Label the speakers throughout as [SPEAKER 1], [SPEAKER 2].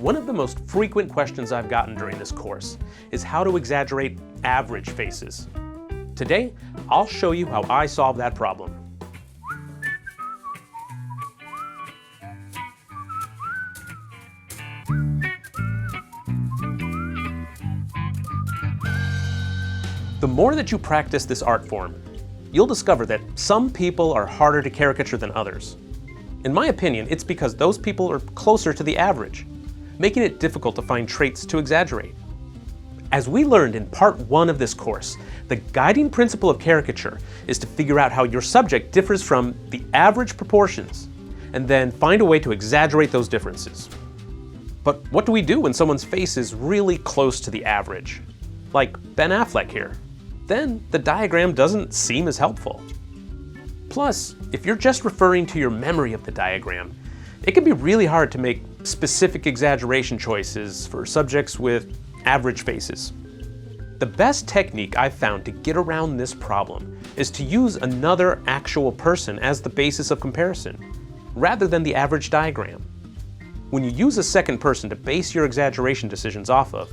[SPEAKER 1] One of the most frequent questions I've gotten during this course is how to exaggerate average faces. Today, I'll show you how I solve that problem. The more that you practice this art form, you'll discover that some people are harder to caricature than others. In my opinion, it's because those people are closer to the average, making it difficult to find traits to exaggerate. As we learned in part 1 of this course, the guiding principle of caricature is to figure out how your subject differs from the average proportions, and then find a way to exaggerate those differences. But what do we do when someone's face is really close to the average? Like Ben Affleck here. Then the diagram doesn't seem as helpful. Plus, if you're just referring to your memory of the diagram, it can be really hard to make specific exaggeration choices for subjects with average faces. The best technique I've found to get around this problem is to use another actual person as the basis of comparison, rather than the average diagram. When you use a second person to base your exaggeration decisions off of,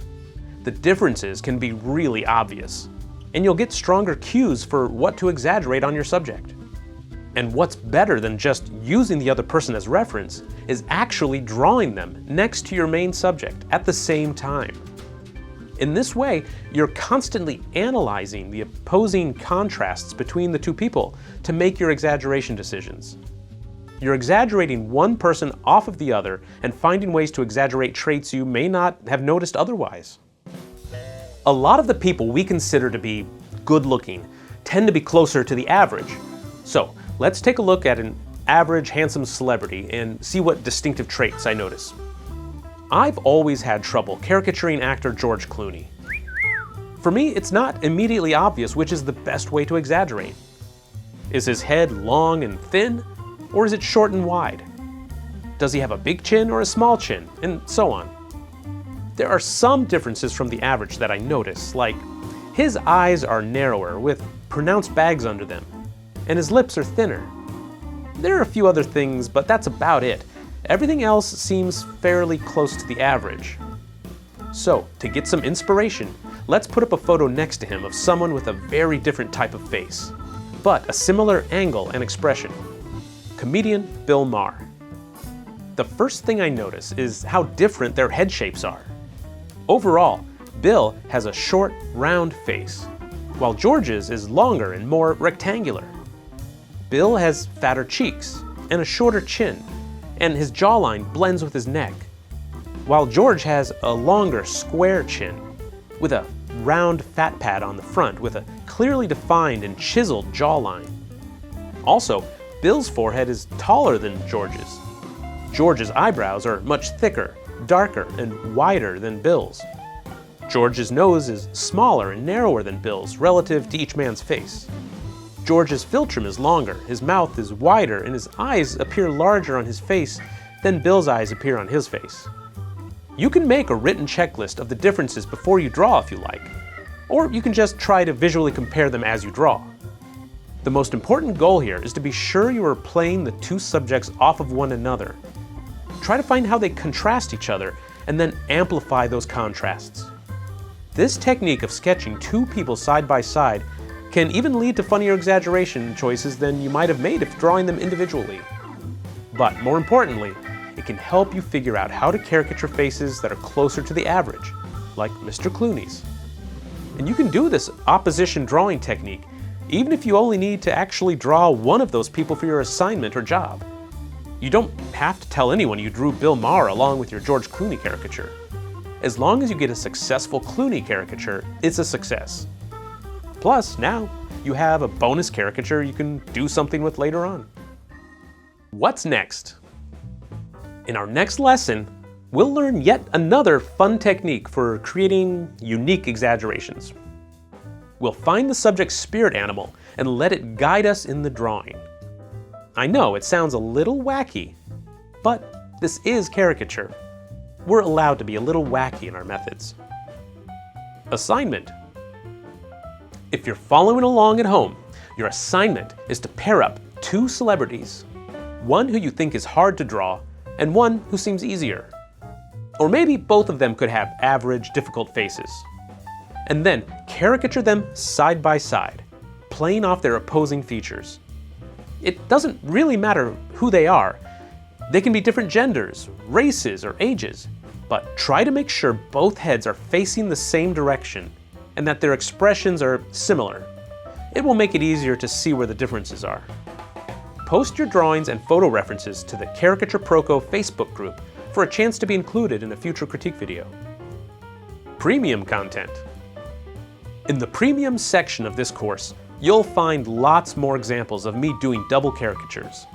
[SPEAKER 1] the differences can be really obvious, and you'll get stronger cues for what to exaggerate on your subject. And what's better than just using the other person as reference is actually drawing them next to your main subject at the same time. In this way, you're constantly analyzing the opposing contrasts between the two people to make your exaggeration decisions. You're exaggerating one person off of the other and finding ways to exaggerate traits you may not have noticed otherwise. A lot of the people we consider to be good-looking tend to be closer to the average. So let's take a look at an average handsome celebrity and see what distinctive traits I notice. I've always had trouble caricaturing actor George Clooney. For me, it's not immediately obvious which is the best way to exaggerate. Is his head long and thin, or is it short and wide? Does he have a big chin or a small chin, and so on. There are some differences from the average that I notice, like his eyes are narrower with pronounced bags under them, and his lips are thinner. There are a few other things, but that's about it. Everything else seems fairly close to the average. So, to get some inspiration, let's put up a photo next to him of someone with a very different type of face, but a similar angle and expression. Comedian Bill Maher. The first thing I notice is how different their head shapes are. Overall, Bill has a short, round face, while George's is longer and more rectangular. Bill has fatter cheeks and a shorter chin, and his jawline blends with his neck, while George has a longer, square chin, with a round fat pad on the front with a clearly defined and chiseled jawline. Also, Bill's forehead is taller than George's. George's eyebrows are much thicker, darker, and wider than Bill's. George's nose is smaller and narrower than Bill's relative to each man's face. George's philtrum is longer, his mouth is wider, and his eyes appear larger on his face than Bill's eyes appear on his face. You can make a written checklist of the differences before you draw if you like, or you can just try to visually compare them as you draw. The most important goal here is to be sure you are playing the two subjects off of one another. Try to find how they contrast each other and then amplify those contrasts. This technique of sketching two people side by side can even lead to funnier exaggeration choices than you might have made if drawing them individually. But more importantly, it can help you figure out how to caricature faces that are closer to the average, like Mr. Clooney's. And you can do this opposition drawing technique even if you only need to actually draw one of those people for your assignment or job. You don't have to tell anyone you drew Bill Maher along with your George Clooney caricature. As long as you get a successful Clooney caricature, it's a success. Plus, now you have a bonus caricature you can do something with later on. What's next? In our next lesson, we'll learn yet another fun technique for creating unique exaggerations. We'll find the subject's spirit animal and let it guide us in the drawing. I know it sounds a little wacky, but this is caricature. We're allowed to be a little wacky in our methods. Assignment. If you're following along at home, your assignment is to pair up two celebrities, one who you think is hard to draw and one who seems easier. Or maybe both of them could have average, difficult faces. And then caricature them side by side, playing off their opposing features. It doesn't really matter who they are. They can be different genders, races, or ages, but try to make sure both heads are facing the same direction and that their expressions are similar. It will make it easier to see where the differences are. Post your drawings and photo references to the Caricature Proko Facebook group for a chance to be included in a future critique video. Premium content. In the premium section of this course, you'll find lots more examples of me doing double caricatures.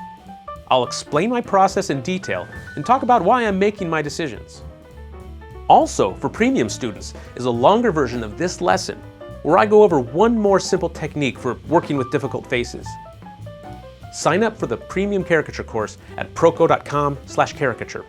[SPEAKER 1] I'll explain my process in detail and talk about why I'm making my decisions. Also, for premium students is a longer version of this lesson where I go over one more simple technique for working with difficult faces. Sign up for the premium caricature course at proko.com/caricature.